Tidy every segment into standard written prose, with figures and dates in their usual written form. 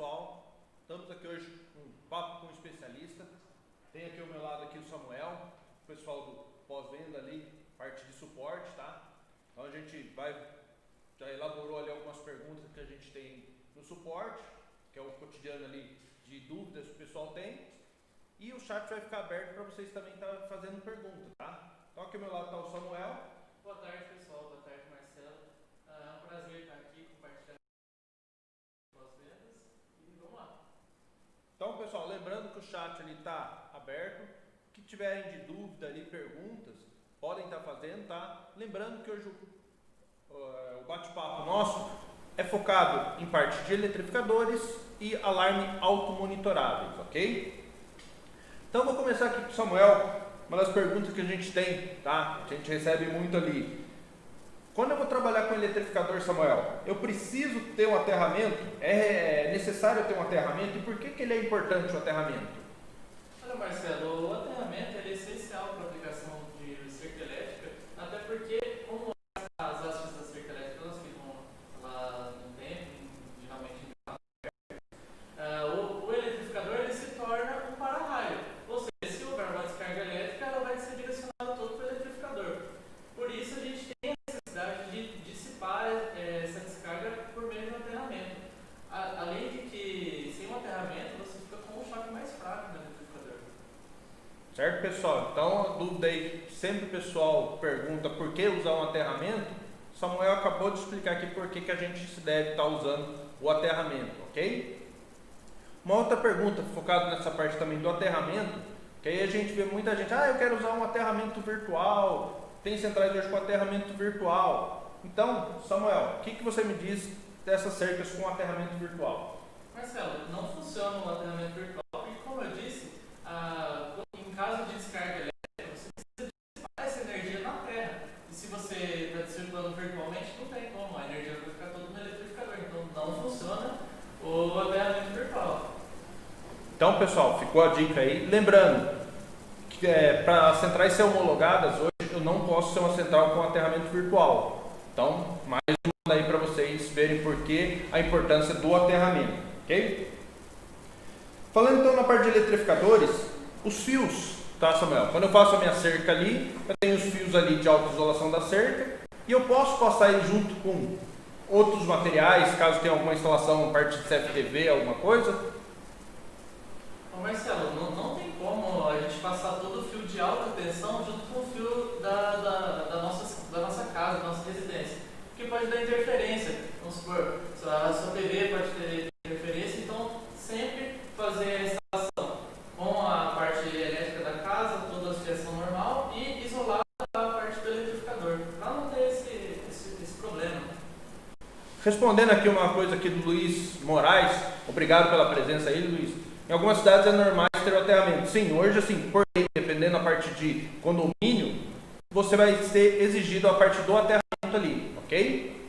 pessoal, estamos aqui hoje com um papo com um especialista. Tem aqui ao meu lado aqui o Samuel, o pessoal do pós-venda ali, parte de suporte, tá? Então a gente já elaborou ali algumas perguntas que a gente tem no suporte, que é o cotidiano ali de dúvidas que o pessoal tem. E o chat vai ficar aberto para vocês também estar fazendo perguntas, tá? Então aqui ao meu lado está o Samuel. Boa tarde, pessoal. Boa tarde, Marcelo. É um prazer estar aqui compartilhando pós-vendas e vamos lá. Então, pessoal, lembrando que o chat ali está aberto. O que tiverem de dúvida ali, perguntas, podem estar fazendo, tá? Lembrando que hoje o bate-papo nosso é focado em parte de eletrificadores e alarme automonitoráveis, ok? Então, vou começar aqui com o Samuel. Uma das perguntas que a gente tem, tá? A gente recebe muito ali. Quando eu vou trabalhar com eletrificador, Samuel, eu preciso ter um aterramento? É necessário ter um aterramento? E por que ele é importante, o aterramento? Olha, Marcelo, o aterramento é essencial para a aplicação de cerca elétrica, até porque, como as hastes da cerca elétrica elas ficam lá no tempo, geralmente o eletrificador ele se torna um para-raio. Ou seja, se houver uma descarga elétrica, ela vai ser direcionada todo para o eletrificador. Por isso, a gente tem a necessidade de dissipar essa descarga por meio de um aterramento. Além de que, sem um aterramento, você fica com um choque mais fraco no eletrificador. Certo, pessoal? Então, a dúvida aí, sempre o pessoal pergunta por que usar um aterramento. Samuel acabou de explicar aqui por que a gente se deve estar usando o aterramento, ok? Uma outra pergunta, focada nessa parte também do aterramento, que aí a gente vê muita gente, eu quero usar um aterramento virtual, tem centrais hoje com aterramento virtual. Então, Samuel, o que você me diz dessas cercas com aterramento virtual? Marcelo, não funciona o aterramento virtual, porque como eu disse, em caso de descarga elétrica, você precisa dissipar essa energia na terra. E se você está circulando virtualmente, não tem como, a energia vai ficar toda no eletrificador. Então não funciona o aterramento virtual. Então, pessoal, ficou a dica aí. Lembrando que para as centrais ser homologadas, hoje eu não posso ser uma central com aterramento virtual. Então, mais uma aí para vocês verem por que a importância do aterramento, ok? Falando então na parte de eletrificadores, os fios, tá, Samuel? Quando eu faço a minha cerca ali, eu tenho os fios ali de autoisolação da cerca e eu posso passar ele junto com outros materiais, caso tenha alguma instalação na parte de CFTV, alguma coisa. Ô Marcelo, não tem como a gente passar todo o fio de alta tensão junto com o fio da nossa casa, da nossa residência. Porque pode dar interferência. Vamos supor, a sua TV pode ter interferência, então sempre fazer a instalação com a parte elétrica da casa, toda a fiação normal e isolar a parte do eletrificador, para não ter esse problema. Respondendo aqui uma coisa aqui do Luiz Moraes, obrigado pela presença aí, Luiz. Em algumas cidades é normal ter o aterramento. Sim, hoje assim, por lei, dependendo da parte de condomínio, você vai ser exigido a parte do aterramento ali, ok?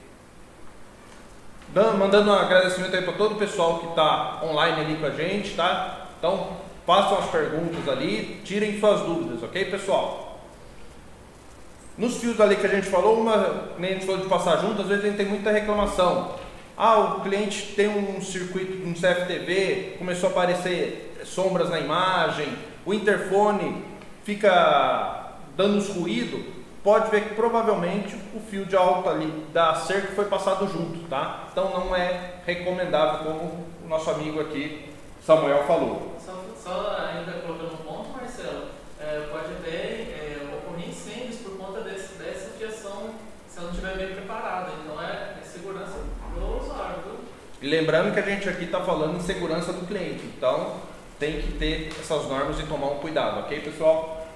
Mandando um agradecimento aí para todo o pessoal que está online ali com a gente, tá? Então, façam as perguntas ali, tirem suas dúvidas, ok, pessoal? Nos fios ali que a gente falou, nem a gente falou de passar junto, às vezes a gente tem muita reclamação. O cliente tem um circuito, um CFTV, começou a aparecer sombras na imagem, o interfone fica dando uns ruídos, pode ver que provavelmente o fio de alta ali da cerca foi passado junto, tá? Então não é recomendável, como o nosso amigo aqui, Samuel, falou. Só ainda colocando um ponto, Marcelo, pode até ocorrer incêndios por conta dessa fiação, se ela não estiver bem preparada. Então é segurança do usuário, viu? E lembrando que a gente aqui está falando em segurança do cliente, então tem que ter essas normas e tomar um cuidado, ok, pessoal?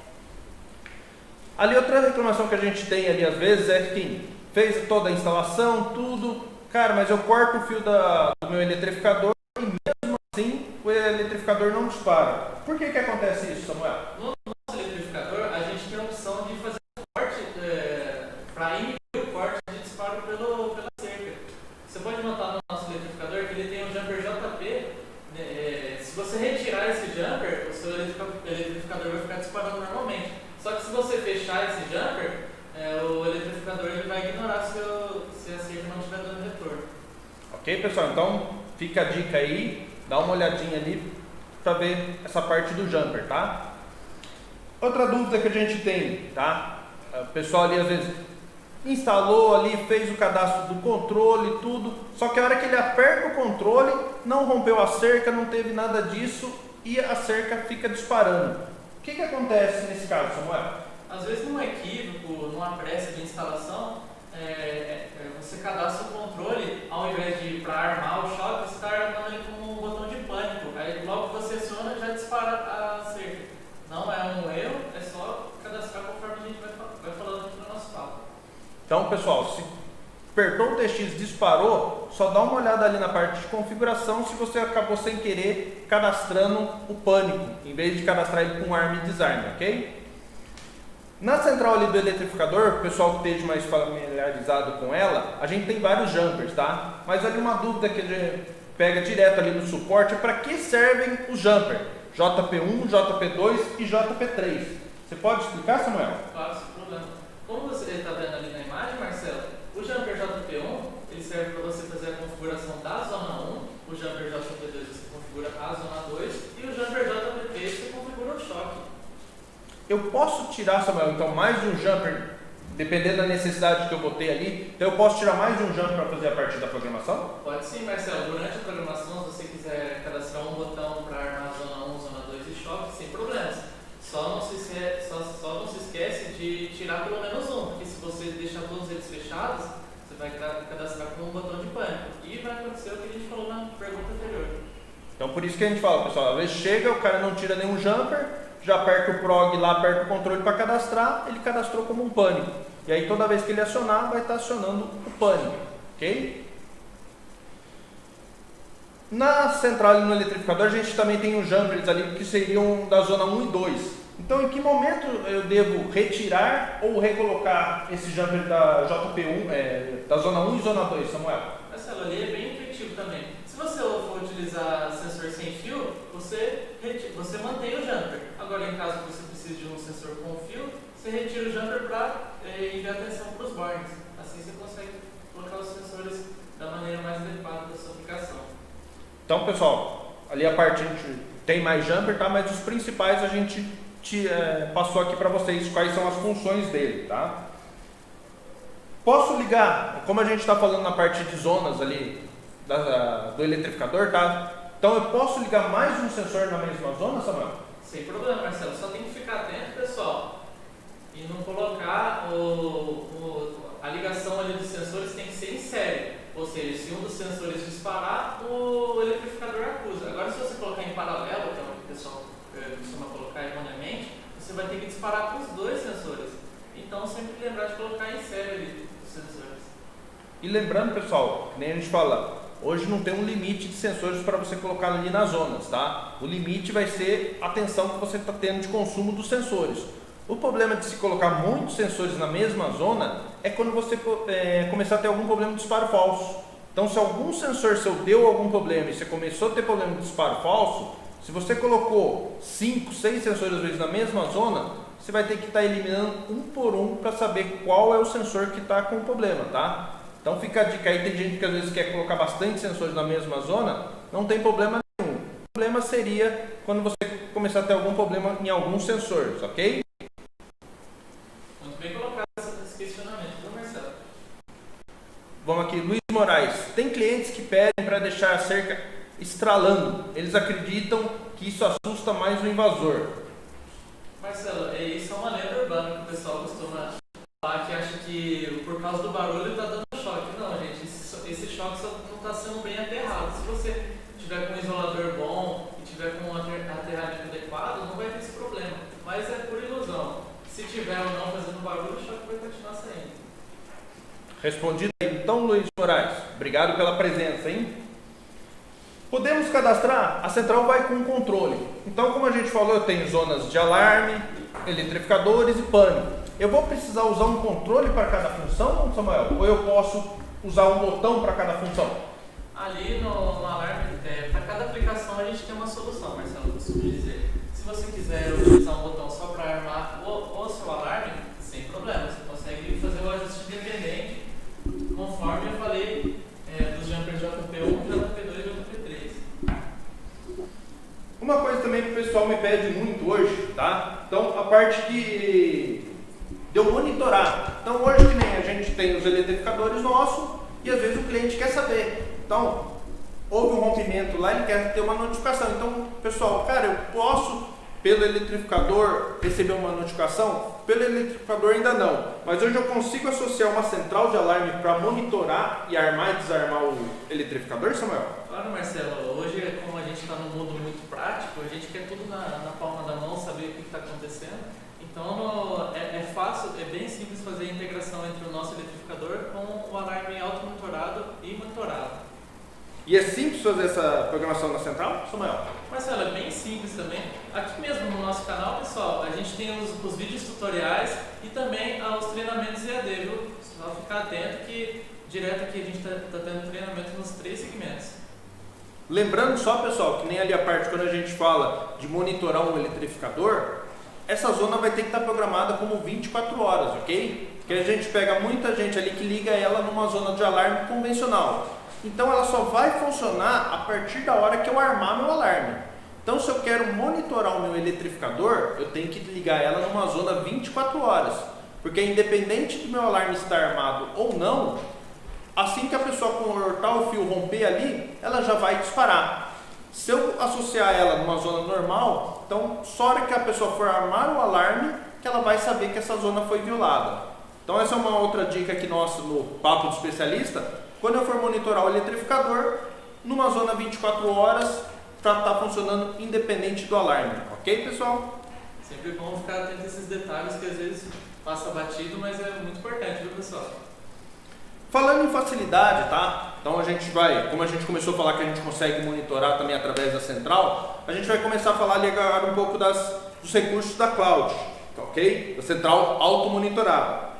Ali outra reclamação que a gente tem ali às vezes é que fez toda a instalação, tudo, cara, mas eu corto o fio do meu eletrificador e mesmo assim o eletrificador não dispara. Por que acontece isso, Samuel? No nosso eletrificador, a gente tem a opção de fazer corte para inibir o corte de disparo pela cerca. Você pode notar no nosso eletrificador que ele tem um jumper JP. Se você retirar esse jumper, o seu eletrificador vai ficar disparando normalmente. Só que se você fechar esse jumper, o eletrificador ele vai ignorar se a cerca não estiver dando retorno. Ok, pessoal? Então, fica a dica aí, dá uma olhadinha ali para ver essa parte do jumper, tá? Outra dúvida que a gente tem, tá? O pessoal ali às vezes instalou ali, fez o cadastro do controle e tudo, só que a hora que ele aperta o controle, não rompeu a cerca, não teve nada disso e a cerca fica disparando. O que acontece nesse caso, Samuel? Às vezes num equívoco, numa pressa de instalação, você cadastra o controle, ao invés de para armar o choque, você está armando ele como um botão de pânico. Aí logo que você aciona, já dispara a cerca. Não é um erro, é só cadastrar conforme a gente vai falando aqui no nosso papo. Então, pessoal, se apertou o TX, disparou, só dá uma olhada ali na parte de configuração se você acabou sem querer cadastrando o pânico, em vez de cadastrar ele com Arm Disarm, ok? Na central ali do eletrificador, o pessoal que esteja mais familiarizado com ela, a gente tem vários jumpers, tá? Mas ali uma dúvida que a gente pega direto ali no suporte é para que servem os jumpers? JP1, JP2 e JP3. Você pode explicar, Samuel? Claro, sem problema. Como você está vendo ali na imagem, Marcelo, o jumper JP1 ele serve para você fazer a configuração da zona 1, o jumper JP2 você configura a zona 2 e o jumper JP3 você configura o choque. Eu posso tirar, Samuel, então mais de um jumper, dependendo da necessidade que eu botei ali, então eu posso tirar mais de um jumper para fazer a parte da programação? Pode sim, Marcelo. Durante a programação, se você quiser cadastrar um botão para armar zona 1, zona 2 e choque, sem problemas. Só não se esquece de tirar pelo menos um, porque se você deixar todos eles fechados, você vai cadastrar com um botão de pânico. E vai acontecer o que a gente falou na pergunta anterior. Então por isso que a gente fala, pessoal, às vezes chega, o cara não tira nenhum jumper, já aperta o prog lá, aperta o controle para cadastrar, ele cadastrou como um pânico. E aí toda vez que ele acionar, vai estar acionando o pânico, ok? Na central no eletrificador, a gente também tem os jumpers ali que seriam da zona 1 e 2. Então em que momento eu devo retirar ou recolocar esse jumper da JP1, da zona 1 e zona 2, Samuel? Marcelo, ali é bem intuitivo também. Se você for utilizar sensor sem fio, você mantém o jumper. Agora, em caso que você precise de um sensor com fio, você retira o jumper para enviar atenção para os bornes. Assim você consegue colocar os sensores da maneira mais adequada da sua aplicação. Então, pessoal, ali a parte a gente tem mais jumper, tá? Mas os principais a gente passou aqui para vocês quais são as funções dele, tá? Posso ligar, como a gente está falando na parte de zonas ali do eletrificador, tá? Então eu posso ligar mais um sensor na mesma zona, Samuel? Sem problema, Marcelo. Só tem que ficar atento, pessoal, e não colocar a ligação ali dos sensores tem que ser em série. Ou seja, se um dos sensores disparar, o eletrificador acusa. Agora, se você colocar em paralelo, que é o que o pessoal costuma colocar erroneamente, você vai ter que disparar com os dois sensores. Então, sempre lembrar de colocar em série ali os sensores. E lembrando, pessoal, que nem a gente fala, hoje não tem um limite de sensores para você colocar ali nas zonas, tá? O limite vai ser a tensão que você está tendo de consumo dos sensores. O problema de se colocar muitos sensores na mesma zona é quando você começar a ter algum problema de disparo falso. Então, se algum sensor seu deu algum problema e você começou a ter problema de disparo falso, se você colocou 5, 6 sensores às vezes na mesma zona, você vai ter que estar eliminando um por um para saber qual é o sensor que está com o problema, tá? Então fica a dica aí, tem gente que às vezes quer colocar bastante sensores na mesma zona, não tem problema nenhum. O problema seria quando você começar a ter algum problema em alguns sensores, ok? Muito bem colocado esse questionamento, viu, Marcelo? Vamos aqui, Luiz Moraes. Tem clientes que pedem para deixar a cerca estralando. Eles acreditam que isso assusta mais o invasor. Marcelo, isso é uma lenda urbana que o pessoal costuma falar, que acha que por causa do barulho está dando choque. Não, gente, esse choque só não está sendo bem aterrado. Se você tiver com um isolador bom e tiver com um aterramento adequado, não vai ter esse problema. Mas é por ilusão. Se tiver ou não fazendo barulho, o choque vai continuar saindo. Respondido aí. Então, Luiz Moraes, obrigado pela presença, hein? Podemos cadastrar? A central vai com controle. Então, como a gente falou, eu tenho zonas de alarme, eletrificadores e pânico. Eu vou precisar usar um controle para cada função, Samuel? Ou eu posso usar um botão para cada função? Ali no alarme, para cada aplicação a gente tem uma solução, Marcelo, costumo dizer. Se você quiser utilizar um botão só para armar o seu alarme, sem problema, você consegue fazer o ajuste independente, conforme eu falei dos jumpers JP1, JP2 e JP3. parte de eu monitorar. Então hoje que nem a gente tem os eletrificadores nossos e às vezes o cliente quer saber. Então, houve um rompimento lá, ele quer ter uma notificação. Então, pessoal, cara, eu posso pelo eletrificador receber uma notificação? Pelo eletrificador ainda não, mas hoje eu consigo associar uma central de alarme para monitorar e armar e desarmar o eletrificador, Samuel? Claro, Marcelo. Hoje, como a gente está num mundo muito prático, a gente quer tudo na palma da mão, saber o que está acontecendo. Então, é fácil, é bem simples fazer a integração entre o nosso eletrificador com o alarme auto-monitorado e monitorado. E é simples fazer essa programação na central, Samuel? Marcelo, é bem simples também. Aqui mesmo no nosso canal, pessoal, a gente tem os vídeos tutoriais e também os treinamentos EAD, viu? Só ficar atento que direto aqui a gente está tendo treinamento nos 3 segmentos. Lembrando só, pessoal, que nem ali a parte quando a gente fala de monitorar um eletrificador, essa zona vai ter que estar programada como 24 horas, ok? Porque a gente pega muita gente ali que liga ela numa zona de alarme convencional. Então ela só vai funcionar a partir da hora que eu armar meu alarme. Então se eu quero monitorar o meu eletrificador, eu tenho que ligar ela numa zona 24 horas. Porque independente do meu alarme estar armado ou não, assim que a pessoa cortar o fio, romper ali, ela já vai disparar. Se eu associar ela numa zona normal, então só a hora que a pessoa for armar o alarme, que ela vai saber que essa zona foi violada. Então essa é uma outra dica aqui nossa no Papo do Especialista. Quando eu for monitorar o eletrificador, numa zona 24 horas, para estar funcionando independente do alarme. Ok, pessoal? Sempre bom ficar atento a esses detalhes que às vezes passa batido, mas é muito importante, viu, pessoal? Falando em facilidade, tá? Então a gente vai, como a gente começou a falar que a gente consegue monitorar também através da central, a gente vai começar a falar ali agora um pouco dos recursos da cloud, ok? Da central auto-monitorada.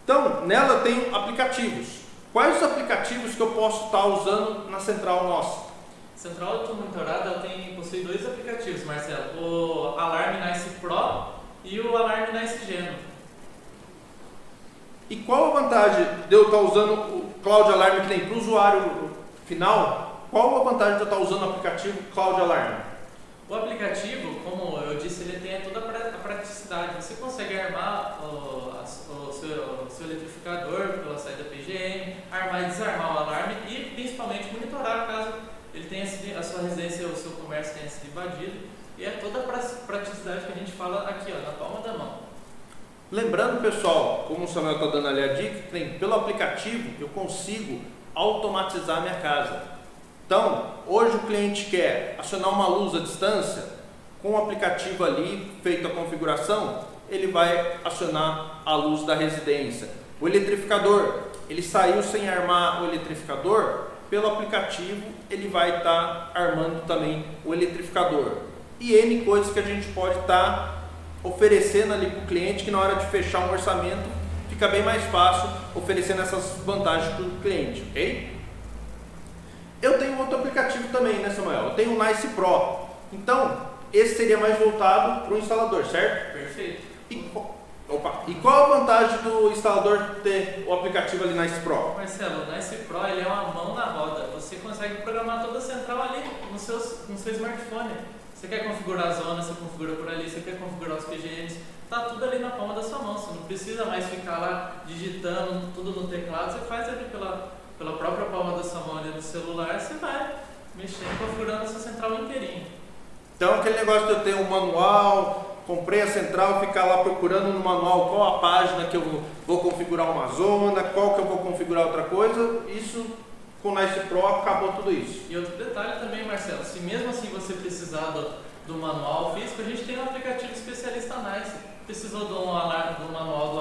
Então, nela tem aplicativos. Quais os aplicativos que eu posso estar usando na central nossa? Central auto-monitorada possui 2 aplicativos, Marcelo. O Alarme Nice Pro e o Alarme Nice Geno. E qual a vantagem de eu estar usando o Cloud Alarm que tem para o usuário final? Qual a vantagem de eu estar usando o aplicativo Cloud Alarm? O aplicativo, como eu disse, ele tem toda a praticidade. Você consegue armar o seu eletrificador pela saída PGM, armar e desarmar o alarme e principalmente monitorar caso ele tenha a sua residência ou o seu comércio tenha sido invadido. E é toda a praticidade que a gente fala aqui, ó, na palma da mão. Lembrando, pessoal, como o Samuel está dando ali a dica, que tem, pelo aplicativo eu consigo automatizar a minha casa. Então, hoje o cliente quer acionar uma luz à distância, com o aplicativo ali, feito a configuração, ele vai acionar a luz da residência. O eletrificador, ele saiu sem armar o eletrificador, pelo aplicativo ele vai estar armando também o eletrificador. E N coisas que a gente pode estar oferecendo ali para o cliente, que na hora de fechar um orçamento, fica bem mais fácil oferecendo essas vantagens para o cliente, ok? Eu tenho outro aplicativo também, né, Samuel? Eu tenho o Nice Pro. Então, esse seria mais voltado para o instalador, certo? Perfeito. E qual a vantagem do instalador ter o aplicativo ali Nice Pro? Marcelo, o Nice Pro ele é uma mão na roda. Você consegue programar toda a central ali no seu smartphone. Você quer configurar a zona, você configura por ali. Você quer configurar os PGMs, tá tudo ali na palma da sua mão. Você não precisa mais ficar lá digitando tudo no teclado. Você faz ali pela própria palma da sua mão ali no celular, você vai mexendo, configurando essa central inteirinha. Então aquele negócio de eu ter um manual, comprei a central, ficar lá procurando no manual qual a página que eu vou configurar uma zona, qual que eu vou configurar outra coisa, isso com o Nice Pro acabou tudo isso. E outro detalhe também, Marcelo, se mesmo assim você precisar do manual físico, a gente tem um aplicativo especialista Nice. Precisou do manual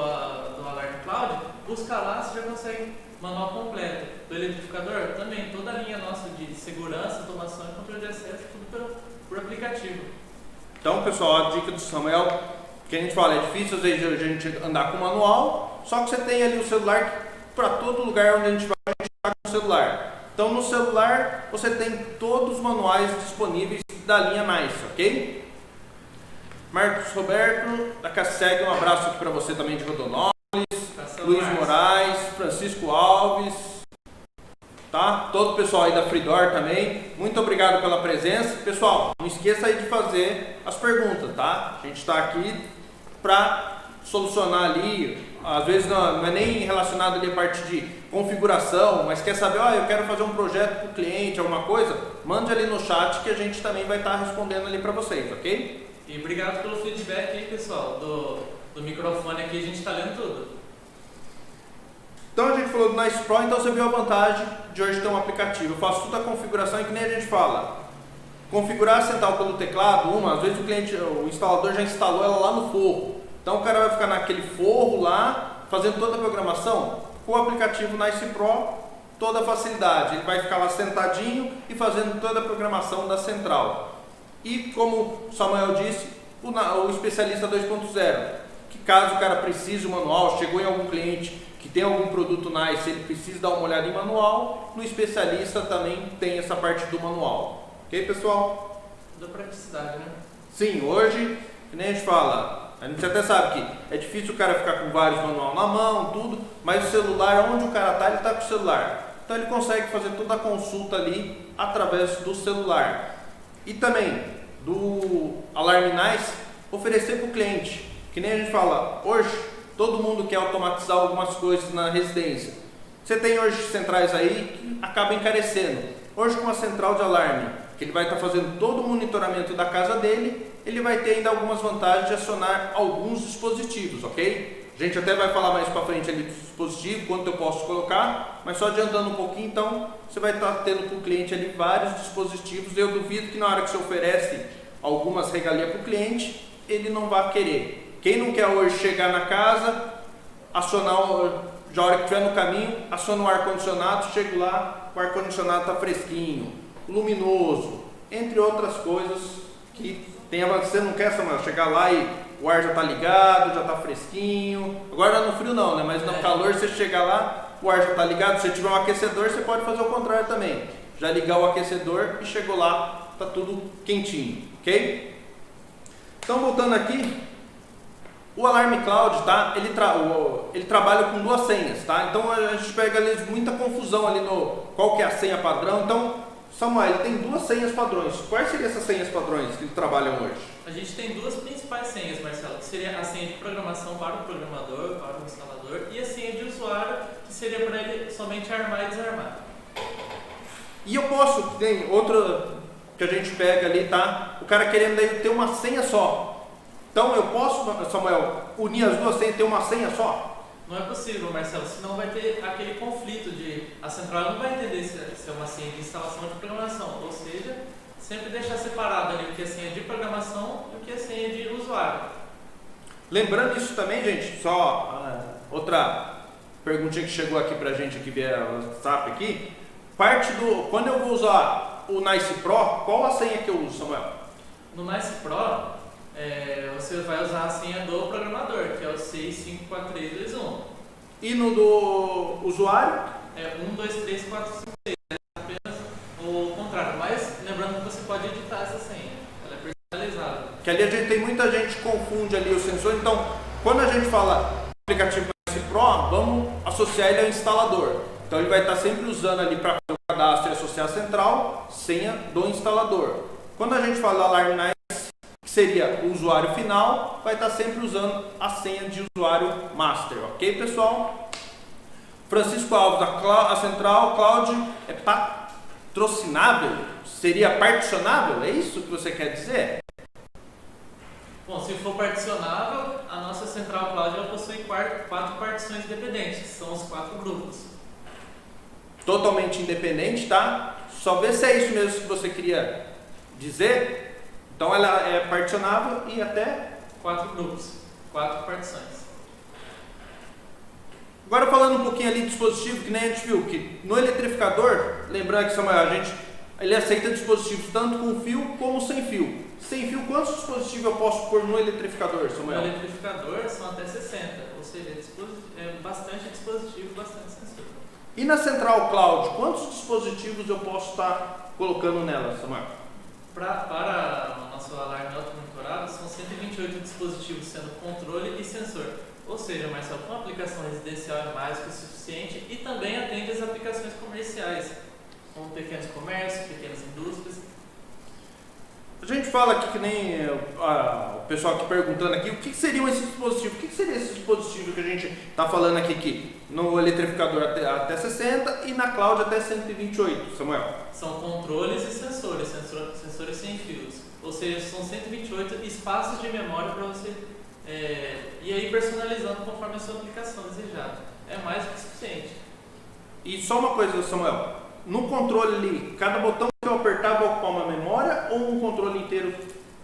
do Alarm Cloud, busca lá, você já consegue manual completo. Do eletrificador, também toda a linha nossa de segurança, automação e controle de acesso, tudo por aplicativo. Então, pessoal, a dica do Samuel, que a gente fala, é difícil às vezes a gente andar com manual, só que você tem ali o celular para todo lugar onde a gente vai, a gente está com o celular. Então, no celular, você tem todos os manuais disponíveis da linha Nice, ok? Marcos Roberto, da Casseg, um abraço aqui para você também de Rodonópolis. Luiz Moraes, Francisco Alves. tá? Todo o pessoal aí da Freedoor também, muito obrigado pela presença. Pessoal, não esqueça aí de fazer as perguntas, tá? A gente está aqui para solucionar ali, às vezes não é nem relacionado ali a parte de configuração, mas quer saber, eu quero fazer um projeto para o cliente, alguma coisa, mande ali no chat que a gente também vai estar respondendo ali para vocês, ok? E obrigado pelo feedback aí, pessoal, do microfone aqui, a gente está lendo tudo. Então a gente falou do Nice Pro, então você viu a vantagem de hoje ter um aplicativo. Eu faço toda a configuração e que nem a gente fala. Configurar a central pelo teclado, às vezes o instalador já instalou ela lá no forro. Então o cara vai ficar naquele forro lá, fazendo toda a programação. Com o aplicativo Nice Pro, toda a facilidade. Ele vai ficar lá sentadinho e fazendo toda a programação da central. E como o Samuel disse, o especialista 2.0, que caso o cara precise do manual, chegou em algum cliente que tem algum produto Nice, ele precisa dar uma olhada em manual, no especialista também tem essa parte do manual. Ok, pessoal? Da praticidade, né? Sim, hoje, que nem a gente fala, a gente até sabe que é difícil o cara ficar com vários manuais na mão, tudo, mas o celular, onde o cara está, ele está com o celular. Então ele consegue fazer toda a consulta ali através do celular. E também, do Alarm Nice, oferecer para o cliente, que nem a gente fala, hoje, todo mundo quer automatizar algumas coisas na residência. Você tem hoje centrais aí que acabam encarecendo. Hoje com a central de alarme, que ele vai estar fazendo todo o monitoramento da casa dele, ele vai ter ainda algumas vantagens de acionar alguns dispositivos, ok? A gente até vai falar mais para frente ali do dispositivo, quanto eu posso colocar, mas só adiantando um pouquinho, então, você vai estar tendo para o cliente ali vários dispositivos. Eu duvido que na hora que você oferece algumas regalias para o cliente, ele não vai querer. Quem não quer hoje chegar na casa, acionar, já a hora que estiver no caminho, aciona o ar-condicionado, chego lá, o ar-condicionado está fresquinho, luminoso, entre outras coisas que tem. Você não quer, Samuel, chegar lá e o ar já está ligado, já está fresquinho. Agora no frio não, né? Mas no calor você chegar lá, o ar já está ligado. Se você tiver um aquecedor, você pode fazer o contrário também. Já ligar o aquecedor e chegou lá, está tudo quentinho, ok? Então voltando aqui, o Alarm Cloud, tá? Ele trabalha com duas senhas, tá? Então a gente pega ali muita confusão ali no qual que é a senha padrão. Então, Samuel, ele tem duas senhas padrões. Quais seriam essas senhas padrões que eles trabalham hoje? A gente tem duas principais senhas, Marcelo, que seria a senha de programação para o programador, para o instalador, e a senha de usuário, que seria para ele somente armar e desarmar. E eu posso, tem outra que a gente pega ali, tá? O cara querendo aí ter uma senha só. Então eu posso, Samuel, unir as duas senhas e ter uma senha só? Não é possível, Marcelo, senão vai ter aquele conflito de a central não vai entender se é uma senha de instalação ou de programação, ou seja, sempre deixar separado ali o que é senha de programação e o que é senha de usuário. Lembrando isso também, gente, só outra perguntinha que chegou aqui pra gente aqui via WhatsApp aqui, quando eu vou usar o Nice Pro, qual a senha que eu uso, Samuel? No Nice Pro, você vai usar a senha do programador, que é o 654321. E no do usuário? É 123456, é apenas o contrário, mas lembrando que você pode editar essa senha, ela é personalizada. Que ali tem muita gente que confunde ali o sensor, então quando a gente fala aplicativo Nice Pro, vamos associar ele ao instalador. Então ele vai estar sempre usando ali para o cadastro e associar a central, senha do instalador. Quando a gente fala Alarm Nice, que seria o usuário final, vai estar sempre usando a senha de usuário master, ok, pessoal? Francisco Alves, a central cloud é patrocinável? Seria particionável? É isso que você quer dizer? Bom, se for particionável, a nossa central cloud ela possui 4 partições independentes, são os 4 grupos. Totalmente independente, tá? Só ver se é isso mesmo que você queria dizer. Então ela é particionável e até 4 grupos, 4 partições. Agora falando um pouquinho ali do dispositivo, que nem a gente viu, que no eletrificador, lembrando que Samuel, ele aceita dispositivos tanto com fio como sem fio. Sem fio, quantos dispositivos eu posso pôr no eletrificador, Samuel? No eletrificador são até 60, ou seja, é bastante dispositivo, bastante sensor. E na central cloud, quantos dispositivos eu posso estar colocando nela, Samuel? Para o nosso alarme auto-monitorado, são 128 dispositivos, sendo controle e sensor. Ou seja, Marcelo, com a aplicação residencial é mais que o suficiente e também atende às aplicações comerciais. pequenos comércios, pequenas indústrias. A gente fala aqui que nem o pessoal aqui perguntando aqui, o que seriam esses dispositivos? O que seria esse dispositivo que a gente está falando aqui que no eletrificador até 60 e na cloud até 128, Samuel? São controles e sensores sem fios. Ou seja, são 128 espaços de memória para você ir aí personalizando conforme a sua aplicação desejada. É mais do que suficiente. E só uma coisa, Samuel, no controle ali, cada botão que eu apertar vai ocupar uma memória ou um controle inteiro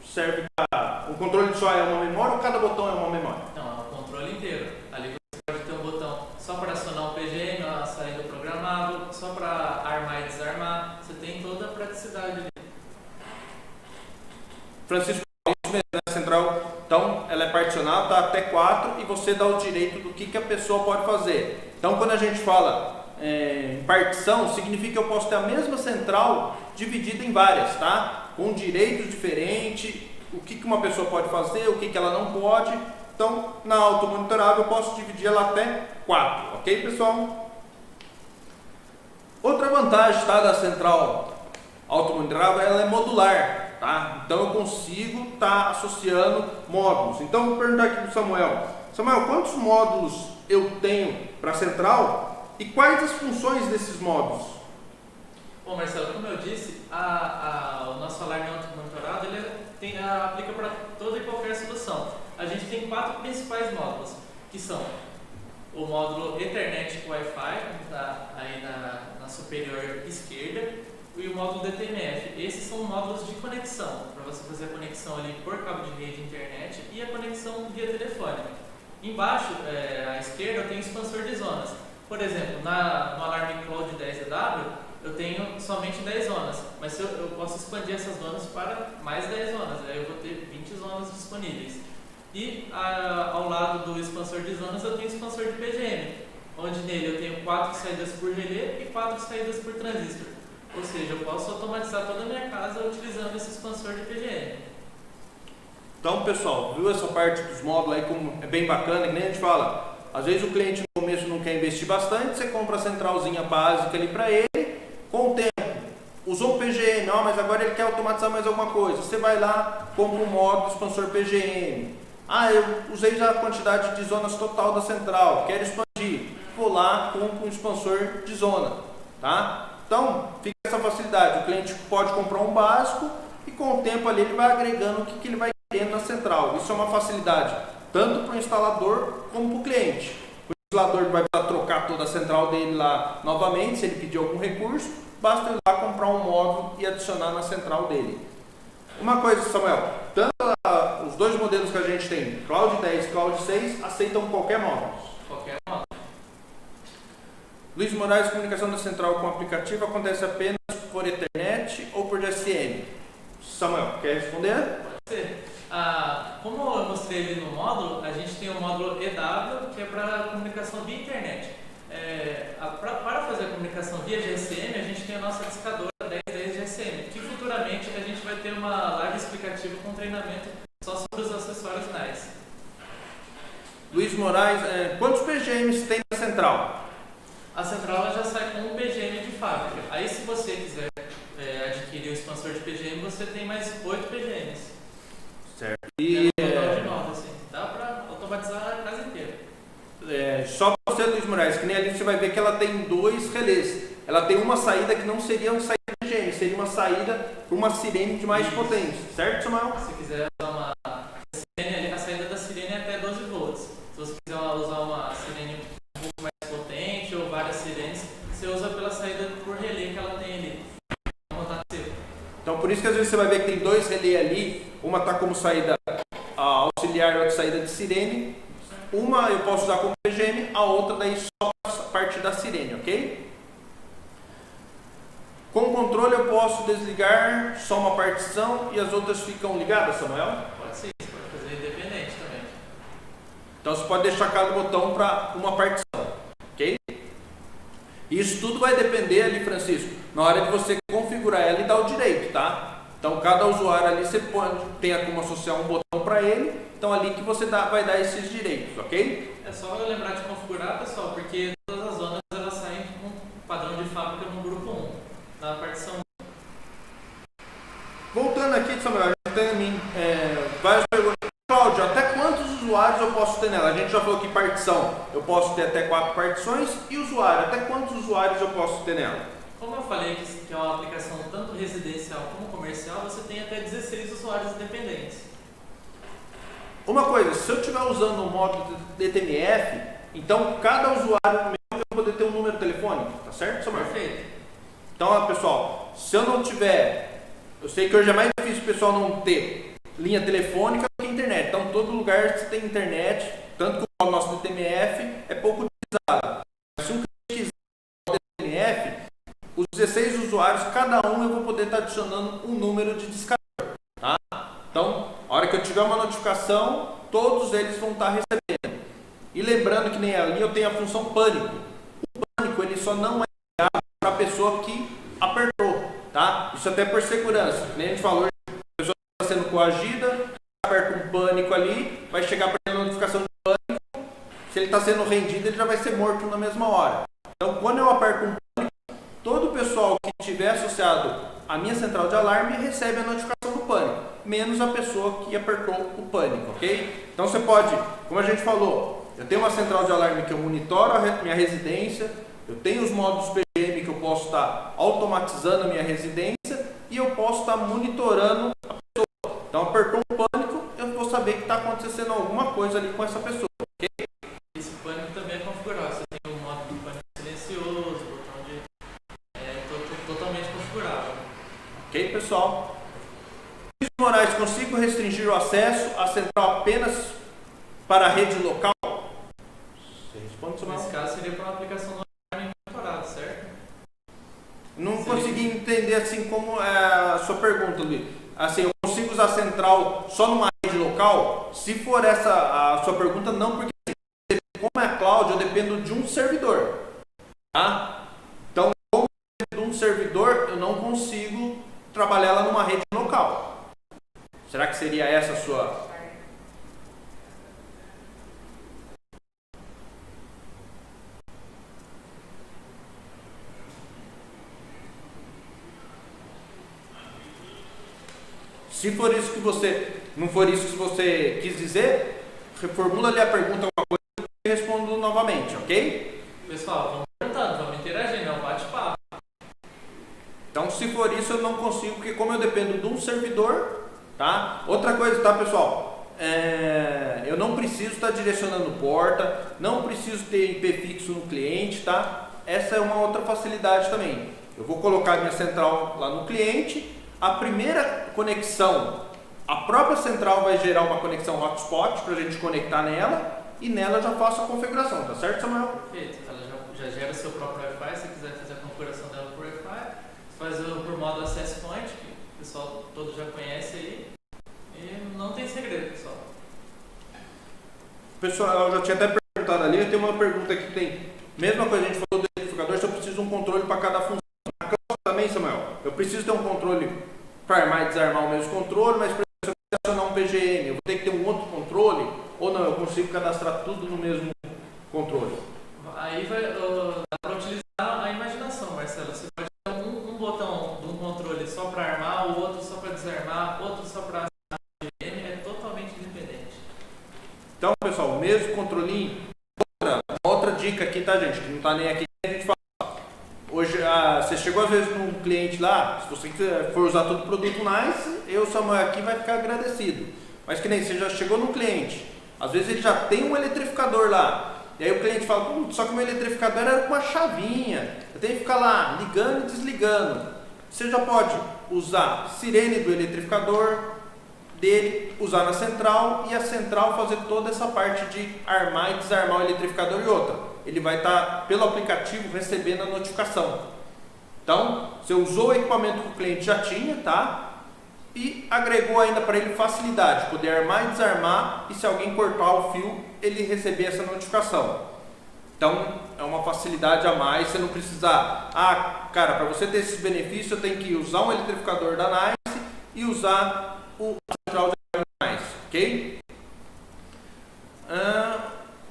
serve para... O controle só é uma memória ou cada botão é uma memória? Não, é o controle inteiro. Ali você pode ter um botão só para acionar o PGM, a saída programável, só para armar e desarmar. Você tem toda a praticidade ali. Francisco, isso mesmo, né? Central, então, ela é particional, tá até 4 e você dá o direito do que a pessoa pode fazer. Então, quando a gente fala em partição, significa que eu posso ter a mesma central dividida em várias, tá? Com direitos diferentes, o que uma pessoa pode fazer, o que ela não pode. Então, na automonitorável, eu posso dividir ela até 4, ok, pessoal? Outra vantagem, tá, da central automonitorável, ela é modular. Tá? Então eu consigo estar associando módulos. Então vou perguntar aqui para o Samuel. Samuel, quantos módulos eu tenho para a central e quais as funções desses módulos? Bom, Marcelo, como eu disse, o nosso alarme automonitorado ele aplica para toda e qualquer solução. A gente tem 4 principais módulos, que são o módulo Ethernet Wi-Fi, aí na superior esquerda, e o módulo DTMF. Esses são módulos de conexão, para você fazer a conexão ali por cabo de rede internet e a conexão via telefone. Embaixo, à esquerda, eu tenho expansor de zonas. Por exemplo, no Alarme Cloud 10EW, eu tenho somente 10 zonas, mas eu posso expandir essas zonas para mais 10 zonas, aí eu vou ter 20 zonas disponíveis. E ao lado do expansor de zonas, eu tenho expansor de PGM, onde nele eu tenho 4 saídas por relé e 4 saídas por transistor. Ou seja, eu posso automatizar toda a minha casa utilizando esse expansor de PGM. Então, pessoal, viu essa parte dos módulos aí como é bem bacana, que nem a gente fala. Às vezes o cliente no começo não quer investir bastante, você compra a centralzinha básica ali para ele, com o tempo, usou o PGM, não, mas agora ele quer automatizar mais alguma coisa. Você vai lá, compra um módulo expansor PGM. Ah, eu usei já a quantidade de zonas total da central, quero expandir. Vou lá, compro um expansor de zona, tá? Então, fica essa facilidade, o cliente pode comprar um básico e com o tempo ali ele vai agregando o que ele vai querendo na central. Isso é uma facilidade, tanto para o instalador como para o cliente. O instalador vai precisar trocar toda a central dele lá novamente, se ele pedir algum recurso, basta ir lá comprar um módulo e adicionar na central dele. Uma coisa, Samuel, tanto os dois modelos que a gente tem, Cloud 10 e Cloud 6, aceitam qualquer módulo. Qualquer módulo. Luiz Moraes, comunicação da central com aplicativo acontece apenas por Ethernet ou por GSM? Samuel, quer responder? Pode ser. Como eu mostrei ali no módulo, a gente tem o módulo EW, que é para comunicação via internet. Para fazer a comunicação via GSM, a gente tem a nossa discadora 1010 GSM, que futuramente a gente vai ter uma live explicativa com treinamento só sobre os acessórios NICE. Luiz Moraes, quantos PGMs tem na central? A central ela já sai com um PGM de fábrica. Aí se você quiser adquirir o expansor de PGM, você tem mais 8 PGMs. Certo. E de novo, assim, dá para automatizar a casa inteira. Só para você, Luiz Moraes, que nem ali você vai ver que ela tem 2 relés. Ela tem uma saída que não seria uma saída de PGM, seria uma saída para uma sirene de mais potência. Certo, Samuel? Se quiser usar uma sirene, a saída da sirene é até 12 volts. Se você quiser usar uma sirene um pouco mais potente ou várias sirenes, você usa pela saída por relé que ela tem ali. Então por isso que às vezes você vai ver que tem 2 relés ali, uma está como saída auxiliar e outra saída de sirene. Uma eu posso usar como PGM, a outra daí só a parte da sirene, ok? Com o controle eu posso desligar só uma partição e as outras ficam ligadas, Samuel? Pode ser, você pode fazer independente também. Então você pode deixar cada botão para uma partição, ok? Isso tudo vai depender ali, Francisco, na hora de você configurar ela e dar o direito, tá? Então cada usuário ali você tem como associar um botão para ele, então ali que você vai dar esses direitos, ok? É só lembrar de configurar, pessoal, porque todas as zonas elas saem com padrão de fábrica no grupo 1. Na na partição. Voltando aqui, Samuel, a gente tem várias perguntas. Cláudio, até quantos usuários eu posso ter nela? A gente já falou que partição eu posso ter até 4 partições, e usuário, até quantos usuários eu posso ter nela? Como eu falei que é uma aplicação tanto residencial como comercial, você tem até 16 usuários independentes. Uma coisa, se eu estiver usando o módulo DTMF, então cada usuário meu vai poder ter um número telefônico, tá certo, Samuel? Perfeito. Então, ó, pessoal, se eu não tiver, eu sei que hoje é mais difícil o pessoal não ter linha telefônica do que internet. Então, todo lugar você tem internet, tanto que o nosso DTMF é pouco utilizado. Mas se um cliente quiser o DTMF, os 16 usuários, cada um eu vou poder estar adicionando um número de discador. Tá? Então, a hora que eu tiver uma notificação, todos eles vão estar recebendo. E lembrando que nem ali eu tenho a função pânico. O pânico ele só não é ligado para a pessoa que apertou. Tá? Isso até por segurança. Que nem a gente falou, a pessoa está sendo coagida, aperta um pânico ali, vai chegar para ele a notificação de pânico. Se ele está sendo rendido, ele já vai ser morto na mesma hora. Então, quando eu aperto um pânico, todo o pessoal que estiver associado à minha central de alarme recebe a notificação do pânico, menos a pessoa que apertou o pânico, ok? Então, você pode, como a gente falou, eu tenho uma central de alarme que eu monitoro a minha residência, eu tenho os módulos PGM que eu posso estar automatizando a minha residência e eu posso estar monitorando a pessoa. Então, apertou um pânico, eu vou saber que está acontecendo alguma coisa ali com essa pessoa, ok? Esse pânico também é configurado. Você tem um modo de pânico silencioso, botão de totalmente configurável. Ok, pessoal? Luiz Moraes, consigo restringir o acesso à central apenas para a rede local? Você responde, Samuel? Nesse caso, seria para uma aplicação do alarme monitorado, certo? Não Sim. consegui entender assim como é a sua pergunta, Luiz. Assim, eu consigo usar a central só numa rede local? Se for essa a sua pergunta, não, porque como é a cloud, eu dependo de um servidor. Tá? Então, como eu dependo de um servidor, eu não consigo trabalhar ela numa rede local. Será que seria essa a sua... Se for isso que você, não for isso que você quis dizer, reformula ali a pergunta alguma coisa e respondo novamente, ok? Pessoal, vamos perguntando, vamos interagindo, é um bate-papo. Então, se for isso, eu não consigo, porque como eu dependo de um servidor, tá? Outra coisa, tá, pessoal? Eu não preciso estar direcionando porta, não preciso ter IP fixo no cliente, tá? Essa é uma outra facilidade também. Eu vou colocar minha central lá no cliente. A primeira conexão, a própria central vai gerar uma conexão hotspot para a gente conectar nela e nela eu já faço a configuração, tá certo, Samuel? Perfeito, ela já gera o seu próprio Wi-Fi, se você quiser fazer a configuração dela por Wi-Fi, faz por modo Access Point, que o pessoal todo já conhece aí, e não tem segredo, pessoal. Pessoal, eu já tinha até perguntado ali, eu tenho uma pergunta aqui que tem, mesma coisa, a gente falou do identificador, se eu preciso de um controle para cada função. Também, Samuel, eu preciso ter um controle para armar e desarmar o mesmo controle, mas se eu quiser acionar um PGM, eu vou ter que ter um outro controle, ou não, eu consigo cadastrar tudo no mesmo controle? Aí dá para utilizar a imaginação, Marcelo. Você pode ter um botão de um controle só para armar, o outro só para desarmar, outro só para acionar o PGM, é totalmente independente. Então, pessoal, o mesmo controlinho. Outra dica aqui, tá, gente, que não está nem aqui, a gente fala. Hoje, você chegou às vezes num cliente lá, se você for usar todo o produto Nice, eu, Samuel, aqui vai ficar agradecido. Mas que nem você já chegou num cliente, às vezes ele já tem um eletrificador lá, e aí o cliente fala, só que o meu eletrificador era com uma chavinha, eu tenho que ficar lá ligando e desligando. Você já pode usar a sirene do eletrificador dele, usar na central e a central fazer toda essa parte de armar e desarmar o eletrificador e outra. Ele vai estar, pelo aplicativo, recebendo a notificação. Então, você usou o equipamento que o cliente já tinha, tá? E agregou ainda para ele facilidade, poder armar e desarmar, e se alguém cortar o fio, ele receber essa notificação. Então, é uma facilidade a mais, você não precisar, cara, para você ter esses benefícios, eu tenho que usar um eletrificador da Nice e usar o central de Nice, ok?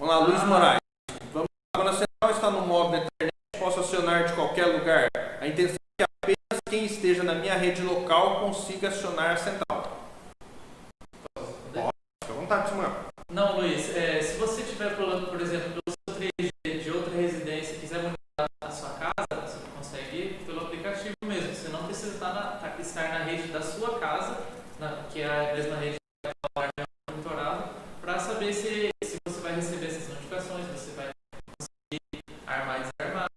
Vamos lá, Luiz Moraes. Quando a central está no modo da internet, posso acionar de qualquer lugar. A intenção é que apenas quem esteja na minha rede local consiga acionar a central. Pode, fica à vontade, Samuel. Não, Luiz, se você tiver, por exemplo, pelo seu 3G de outra residência e quiser monitorar a sua casa, você consegue ir pelo aplicativo mesmo. Você não precisa estar na rede da sua casa, que é a mesma rede que é monitorada, para saber se você vai receber essas notificações, você vai conseguir armar e desarmar.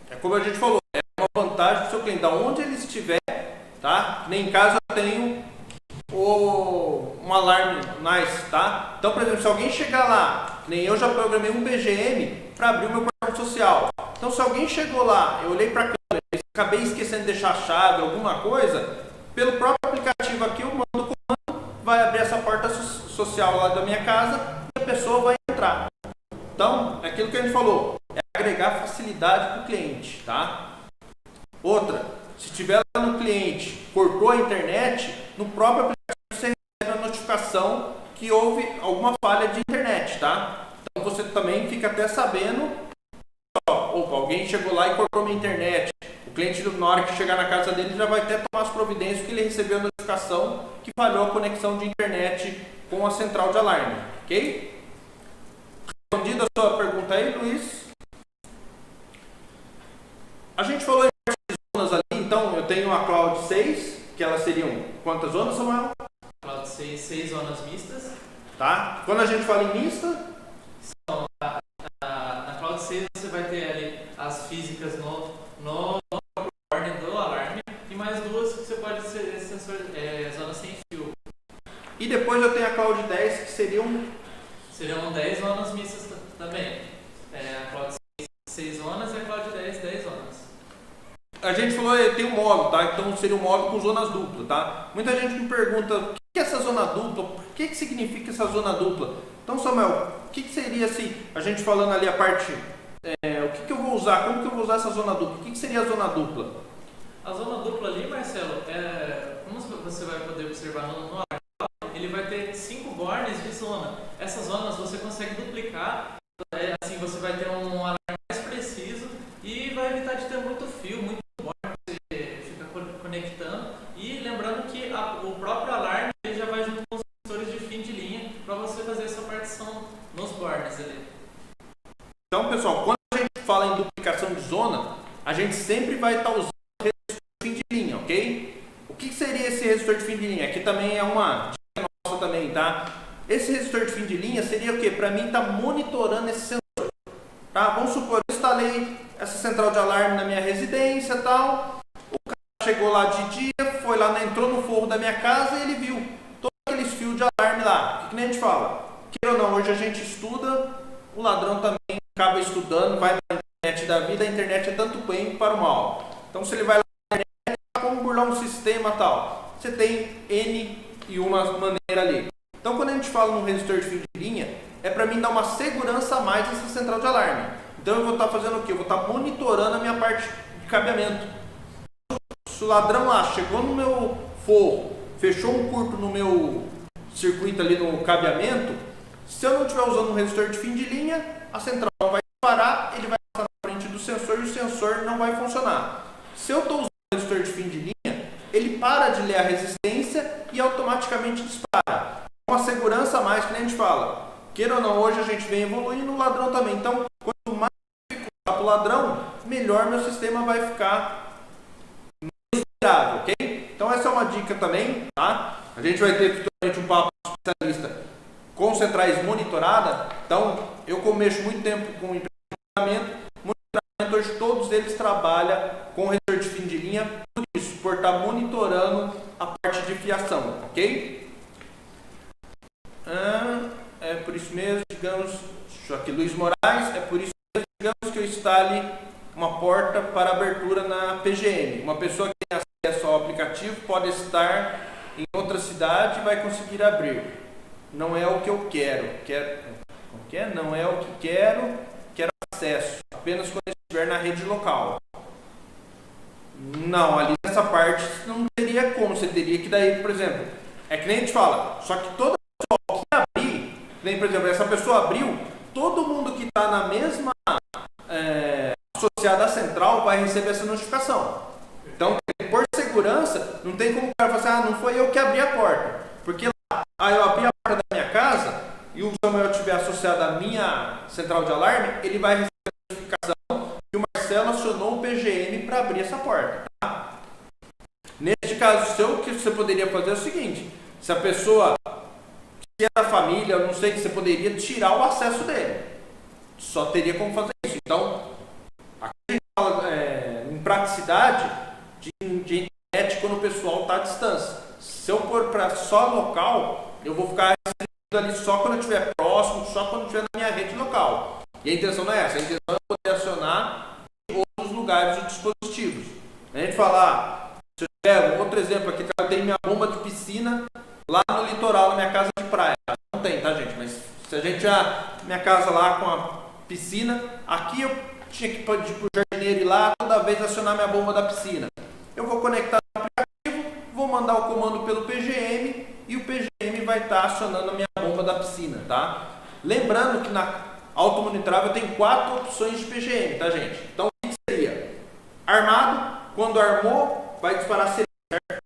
É como a gente falou, é uma vantagem para o seu cliente, da onde ele estiver, tá? Nem em casa eu tenho um alarme nice, tá? Então, por exemplo, se alguém chegar lá, nem eu já programei um BGM para abrir o meu cartão social. Então, se alguém chegou lá, eu olhei para a câmera, acabei esquecendo de deixar a chave, alguma coisa, pelo próprio aplicativo aqui eu mando o comando, vai abrir essa porta social lá da minha casa e a pessoa vai entrar. Então, é aquilo que a gente falou, é agregar facilidade para o cliente, tá? Outra, se tiver lá no cliente, cortou a internet, no próprio aplicativo você recebe a notificação que houve alguma falha de internet, tá? Então você também fica até sabendo, opa, alguém chegou lá e cortou minha internet. O cliente, na hora que chegar na casa dele, já vai até tomar as providências que ele recebeu a notificação que falhou a conexão de internet com a central de alarme, ok? Respondida a sua pergunta aí, Luiz? A gente falou em zonas ali, então eu tenho a Cloud 6, que elas seriam quantas zonas, Samuel? Cloud 6 zonas mistas. Tá? Quando a gente fala em mista, na Cloud 6 você vai ter ali as físicas no ordem do alarme e mais duas que você pode ser zona sem fio. E depois eu tenho a Cloud 10, que seriam 10 zonas mistas também. A Cloud 6 zonas e a Cloud 10 zonas. A gente falou que tem um módulo, tá? Então seria um módulo com zonas duplas, tá? Muita gente me pergunta o que é essa zona dupla, por que significa essa zona dupla? Então, Samuel, o que seria se a gente falando ali a parte, o que eu vou usar, como que eu vou usar essa zona dupla? O que seria a zona dupla? A zona dupla ali, Marcelo, como você vai poder observar no alarme, ele vai ter 5 bornes de zona. Essas zonas você consegue duplicar, assim você vai ter um alarme mais preciso e vai evitar de ter muito fio, muito borne que você fica conectando. E lembrando que o próprio alarme ele já vai junto com os sensores de fim de linha para você fazer essa partição nos bornes ali. Então, pessoal, quando a gente fala em duplicação de zona, a gente sempre vai estar usando o resistor de fim de linha, ok? O que seria esse resistor de fim de linha? Aqui também é uma dica nossa também, tá? Esse resistor de fim de linha seria o quê? Para mim, estar monitorando esse sensor. Tá? Vamos supor, eu instalei essa central de alarme na minha residência e tal. O cara chegou lá de dia, foi lá, entrou no forro da minha casa e ele viu todos aqueles fios de alarme lá. O que nem a gente fala? Queira ou não, hoje a gente estuda, o ladrão também acaba estudando, vai na internet da vida, a internet é tanto bem para o mal. Então se ele vai lá na internet, como burlar um sistema e tal, você tem N e uma maneira ali. Então quando a gente fala num resistor de fim de linha, é para mim dar uma segurança a mais nessa central de alarme. Então eu vou estar fazendo o quê? Eu vou estar monitorando a minha parte de cabeamento. Se o ladrão lá chegou no meu forro, fechou um curto no meu circuito ali no cabeamento, se eu não estiver usando um resistor de fim de linha, a central não vai parar, ele vai passar na frente do sensor e o sensor não vai funcionar. Se eu estou usando um resistor de fim de linha, ele para de ler a resistência e automaticamente dispara. Uma segurança a mais que nem a gente fala. Queira ou não, hoje a gente vem evoluindo, o ladrão também. Então, quanto mais dificuldade para o ladrão, melhor meu sistema vai ficar mais vulnerável, ok? Então essa é uma dica também, tá? A gente vai ter futuramente um papo especialista com centrais monitoradas. Então, eu como mexo muito tempo com monitoramento, hoje todos eles trabalham com resistor de fim de linha, por isso, por estar monitorando a parte de fiação, ok? É por isso mesmo, digamos, aqui Luiz Moraes, é por isso mesmo, digamos que eu instale uma porta para abertura na PGM. Uma pessoa que tem acesso ao aplicativo pode estar em outra cidade e vai conseguir abrir. Não é o que eu quero. Não é o que quero acesso. Apenas quando estiver na rede local. Não, ali nessa parte não teria como. Você teria que daí, por exemplo, é que nem a gente fala, só que toda pessoa que abrir, nem por exemplo, essa pessoa abriu, todo mundo que está na mesma associado à central vai receber essa notificação. Então, por segurança, não tem como o cara falar assim, não foi eu que abri a porta. Porque lá, eu abri a porta da minha casa e o Samuel estiver associado à minha central de alarme, ele vai receber a notificação que o Marcelo acionou o PGM para abrir essa porta. Tá? Neste caso seu, o que você poderia fazer é o seguinte, se a pessoa, se é da família, eu não sei, você poderia tirar o acesso dele. Só teria como fazer isso. Então, aqui a gente fala em praticidade de internet quando o pessoal está à distância. Se eu pôr para só local, eu vou ficar ali só quando eu estiver próximo, só quando eu estiver na minha rede local. E a intenção não é essa, a intenção é poder acionar em outros lugares os dispositivos. A gente falar, se eu tiver um outro exemplo aqui, eu tenho minha bomba de piscina lá no litoral, na minha casa de praia. Não tem, tá, gente? Mas se a gente minha casa lá com a piscina, aqui eu tinha que pedir para o jardineiro ir lá toda vez acionar minha bomba da piscina. Eu vou conectar no aplicativo, vou mandar o comando pelo PGM e o PGM vai estar acionando a minha bomba da piscina, tá? Lembrando que na automonitorável tem 4 opções de PGM, tá, gente? Então, o que seria? Armado, quando armou, vai disparar a sirene, certo?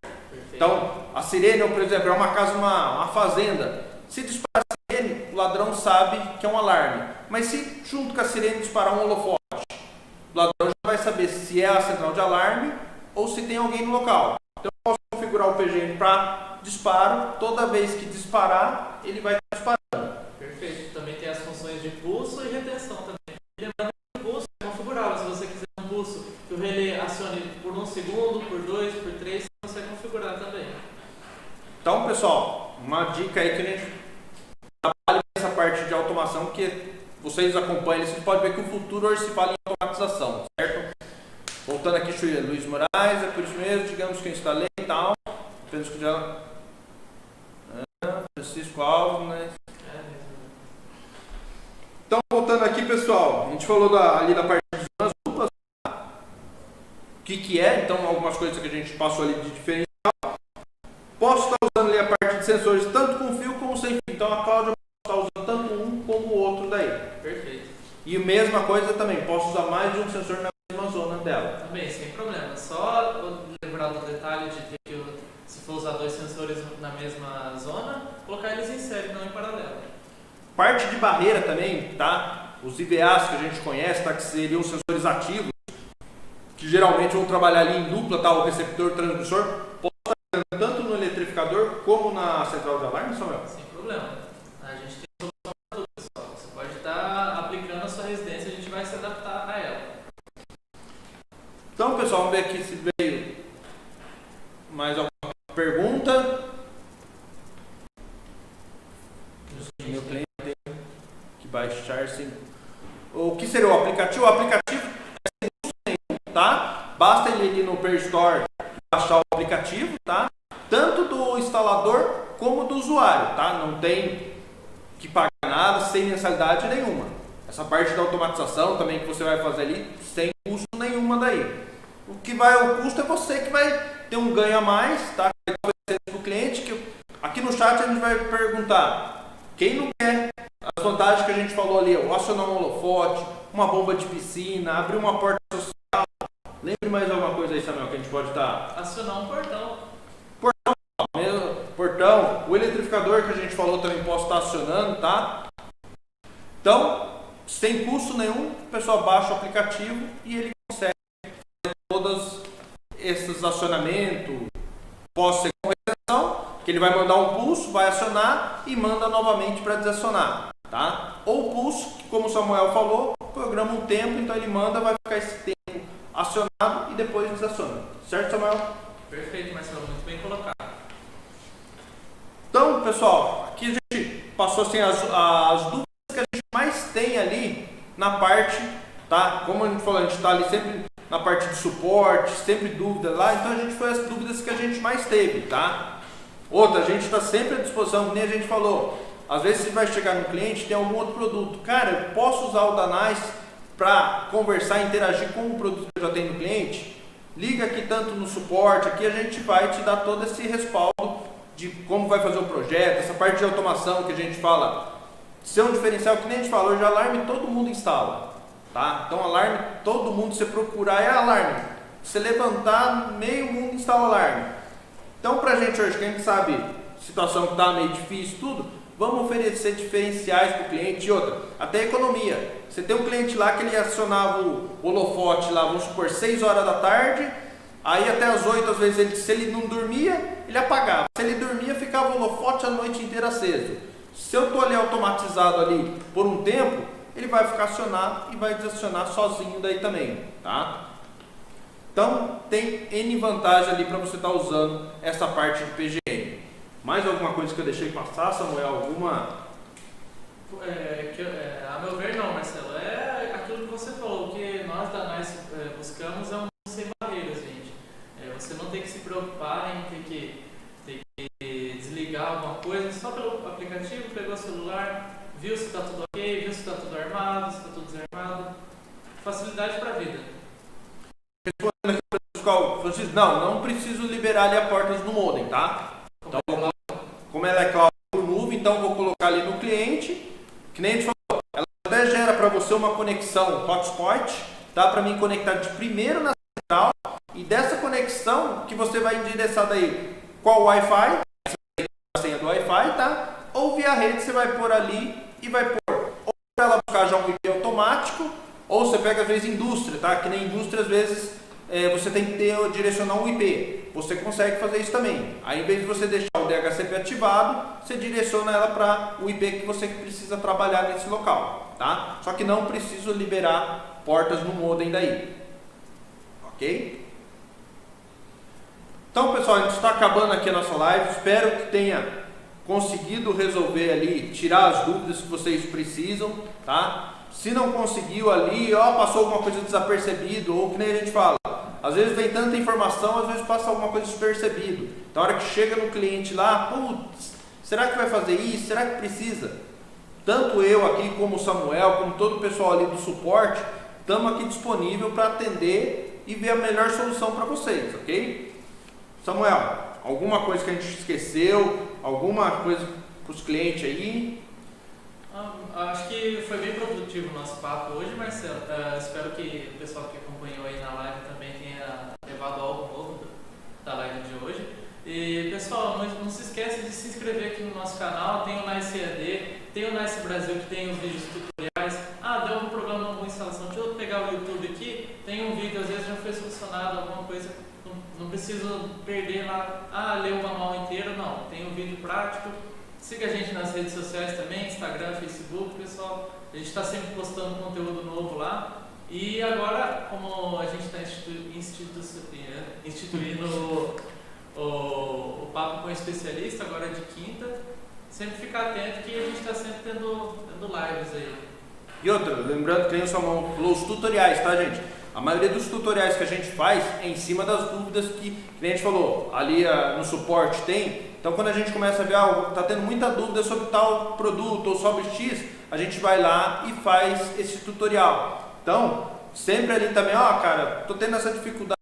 Então, a sirene, por exemplo, é uma casa, uma fazenda. Se disparar a sirene, o ladrão sabe que é um alarme. Mas se junto com a sirene disparar um holofote, o ladrão já vai saber se é a central de alarme ou se tem alguém no local. Então eu posso configurar o PGM para disparo, toda vez que disparar, ele vai estar disparando. Perfeito. Também tem as funções de pulso e retenção também. Lembrando que o pulso é configurável. Se você quiser um pulso que o relé acione por 1 segundo, por 2, por 3, você consegue configurar também. Então, pessoal, uma dica aí que a gente trabalha nessa parte de automação, que vocês acompanham, vocês podem ver que o futuro hoje se fala em automatização, certo? Voltando aqui, Luiz Moraes, é por isso mesmo, digamos que eu instalei e tal. Penso que já. Francisco Alves, né? Então, voltando aqui, pessoal, a gente falou ali da parte de zonas duplas, tá? O que é, então, algumas coisas que a gente passou ali de diferencial. Posso estar usando ali a parte de sensores tanto com fio como sem fio. Então, a Cláudia pode estar usando tanto um como o outro daí. Perfeito. E a mesma coisa também, posso usar mais de um sensor na mesma zona dela. Também, sem problema. Só lembrar do detalhe de ter que, se for usar 2 sensores na mesma zona, colocar eles em série, não em paralelo. Parte de barreira também, tá? Os IVAs que a gente conhece, tá? Que seriam sensores ativos, que geralmente vão trabalhar ali em dupla, tá? O receptor e o transmissor, pode estar tanto no eletrificador como na central de alarme, Samuel? Sem problema. A gente tem solução para tudo, pessoal. Você pode estar aplicando a sua residência, a gente vai se adaptar a ela. Então, pessoal, vamos ver aqui se veio mais alguma pergunta. Meu cliente tem que baixar sim. O que seria o aplicativo? O aplicativo é sem custo nenhum, tá? Basta ele ir no Play Store baixar o aplicativo, tá? Tanto do instalador como do usuário, tá? Não tem que pagar nada, sem mensalidade nenhuma. Essa parte da automatização também que você vai fazer ali, sem custo nenhuma daí. O que vai ao custo é você que vai ter um ganho a mais, tá? Para o cliente, que aqui no chat a gente vai perguntar quem não quer as vantagens que a gente falou ali, acionar um holofote, uma bomba de piscina, abrir uma porta social. Lembre mais alguma coisa aí, Samuel, que a gente pode estar... Acionar um portão. Portão, o eletrificador que a gente falou também posso estar acionando, tá? Então, sem custo nenhum, o pessoal baixa o aplicativo e ele consegue fazer todos esses acionamentos, pós ser com retenção, que ele vai mandar um pulso, vai acionar e manda novamente para desacionar, tá? Ou o pulso, que como o Samuel falou, programa um tempo, então ele manda, vai ficar esse tempo acionado e depois desaciona. Certo, Samuel? Perfeito, Marcelo, muito bem colocado. Então, pessoal, aqui a gente passou assim as dúvidas que a gente mais tem ali na parte, tá? Como a gente falou, a gente está ali sempre na parte de suporte, sempre dúvidas lá, então a gente foi as dúvidas que a gente mais teve, tá? Outra, a gente está sempre à disposição, como nem a gente falou, às vezes você vai chegar no cliente, tem algum outro produto, cara, eu posso usar o Danais para conversar, interagir com o produto que eu já tenho no cliente? Liga aqui tanto no suporte, aqui a gente vai te dar todo esse respaldo de como vai fazer o projeto, essa parte de automação que a gente fala, ser um diferencial que nem a gente falou, já alarme todo mundo instala. tá? Então alarme, todo mundo você procurar é alarme. Você levantar, meio mundo instala alarme. Então pra gente hoje, que a gente sabe situação que tá meio difícil tudo, vamos oferecer diferenciais para o cliente. E outra, até economia. Você tem um cliente lá que ele acionava o holofote lá, vamos supor, 6 horas da tarde, aí até as 8, às vezes, se ele não dormia, ele apagava. Se ele dormia, ficava o holofote a noite inteira aceso. Se eu estou ali automatizado ali por um tempo, ele vai ficar acionado e vai desacionar sozinho daí também, tá? Então, tem N vantagem ali para você estar usando essa parte de PGM. Mais alguma coisa que eu deixei passar, Samuel? Alguma? A meu ver, não, Marcelo. É aquilo que você falou, que nós da NICE buscamos é um mundo sem barreiras, gente. Você não tem que se preocupar em ter que desligar alguma coisa só pelo aplicativo, pegou o celular, viu se está tudo ok, viu se está tudo armado, se está tudo desarmado. Facilidade para a vida. Respondendo aqui para o pessoal, Francisco, não preciso liberar ali a portas no modem, tá? Então, como ela é cloud por nuvem, então vou colocar ali no cliente, que nem a gente falou, ela até gera para você uma conexão hotspot, dá para mim conectar de primeiro na central, e dessa conexão que você vai endereçar daí qual Wi-Fi, a senha do Wi-Fi, tá? Ou via rede você vai pôr ali e vai pôr, ou para ela buscar já um IP automático, ou você pega às vezes indústria, tá? Que na indústria às vezes você tem que direcionar um IP. Você consegue fazer isso também. Aí, em vez de você deixar o DHCP ativado, você direciona ela para o IP que você precisa trabalhar nesse local, tá? Só que não preciso liberar portas no modem daí. Ok? Então, pessoal, a gente está acabando aqui a nossa live. Espero que tenha conseguido resolver ali, tirar as dúvidas que vocês precisam, tá? Se não conseguiu ali, passou alguma coisa desapercebido, ou que nem a gente fala, às vezes vem tanta informação, às vezes passa alguma coisa despercebido. Então, a hora que chega no cliente lá, putz, será que vai fazer isso? Será que precisa? Tanto eu aqui, como o Samuel, como todo o pessoal ali do suporte, estamos aqui disponível para atender e ver a melhor solução para vocês, ok? Samuel, alguma coisa que a gente esqueceu, alguma coisa para os clientes aí? Acho que foi bem produtivo o nosso papo hoje, Marcelo. Espero que o pessoal que acompanhou aí na live também tenha levado algo novo da live de hoje. E pessoal, não se esqueça de se inscrever aqui no nosso canal. Tem o NICE EAD, tem o NICE Brasil que tem os vídeos tutoriais. Deu algum problema na alguma instalação, deixa eu pegar o YouTube aqui, tem um vídeo, às vezes já foi solucionado alguma coisa, não preciso perder lá, ler o manual inteiro, não, tem um vídeo prático. Siga a gente nas redes sociais também, Instagram, Facebook, pessoal. A gente está sempre postando conteúdo novo lá. E agora, como a gente está instituindo o Papo com Especialista, agora de quinta, sempre ficar atento que a gente está sempre tendo lives aí. E outra, lembrando que nem o Samuel falou, os tutoriais, tá, gente? A maioria dos tutoriais que a gente faz é em cima das dúvidas que a gente falou, ali no suporte tem. Então, quando a gente começa a ver, está tendo muita dúvida sobre tal produto ou sobre X, a gente vai lá e faz esse tutorial. Então, sempre ali também, cara, estou tendo essa dificuldade,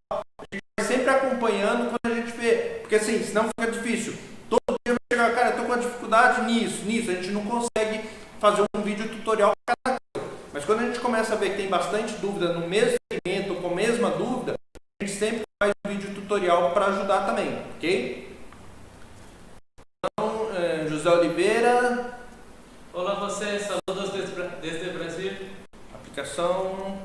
a gente vai sempre acompanhando quando a gente vê, porque assim, senão fica difícil. Todo dia vai chegar, cara, estou com uma dificuldade nisso, a gente não consegue fazer um vídeo tutorial para cada coisa. Mas quando a gente começa a ver que tem bastante dúvida no mesmo segmento, com a mesma dúvida, a gente sempre faz um vídeo tutorial para ajudar também, ok? Então, José Oliveira. Olá você, saludos desde Brasil. Aplicação.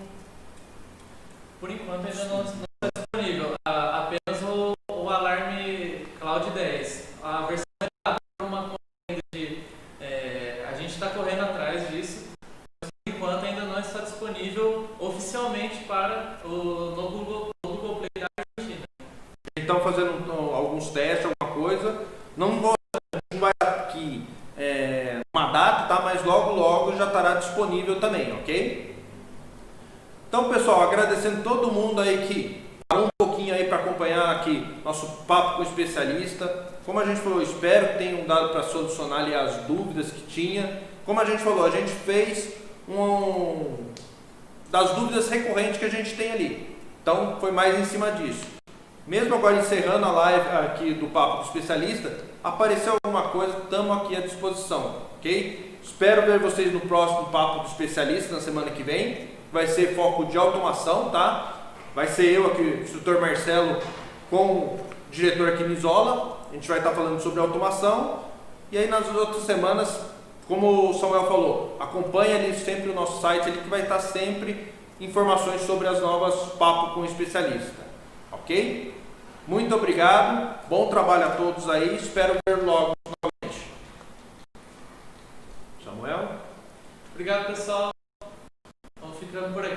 Por enquanto ainda não está disponível. Apenas o alarme Cloud 10. A versão é uma corrente de. A gente está correndo atrás disso. Mas por enquanto ainda não está disponível oficialmente para no Google Play da Argentina. Estão fazendo alguns testes, alguma coisa. Não vai aqui uma data, tá? Mas logo já estará disponível também, ok? Então, pessoal, agradecendo todo mundo aí que parou um pouquinho aí para acompanhar aqui nosso papo com o especialista. Como a gente falou, espero que tenham dado para solucionar ali as dúvidas que tinha. Como a gente falou, a gente fez das dúvidas recorrentes que a gente tem ali. Então, foi mais em cima disso. Mesmo agora encerrando a live aqui do Papo do Especialista, apareceu alguma coisa, estamos aqui à disposição, ok? Espero ver vocês no próximo Papo do Especialista, na semana que vem. vai ser foco de automação, tá? Vai ser eu aqui, o instrutor Marcelo, com o diretor aqui no Isola. A gente vai estar falando sobre automação. E aí nas outras semanas, como o Samuel falou, acompanhe ali sempre o nosso site, ali que vai estar sempre informações sobre as novas Papo com Especialista. Ok? Muito obrigado, bom trabalho a todos aí, espero ver logo novamente. Samuel? Obrigado, pessoal. Vamos ficando por aí.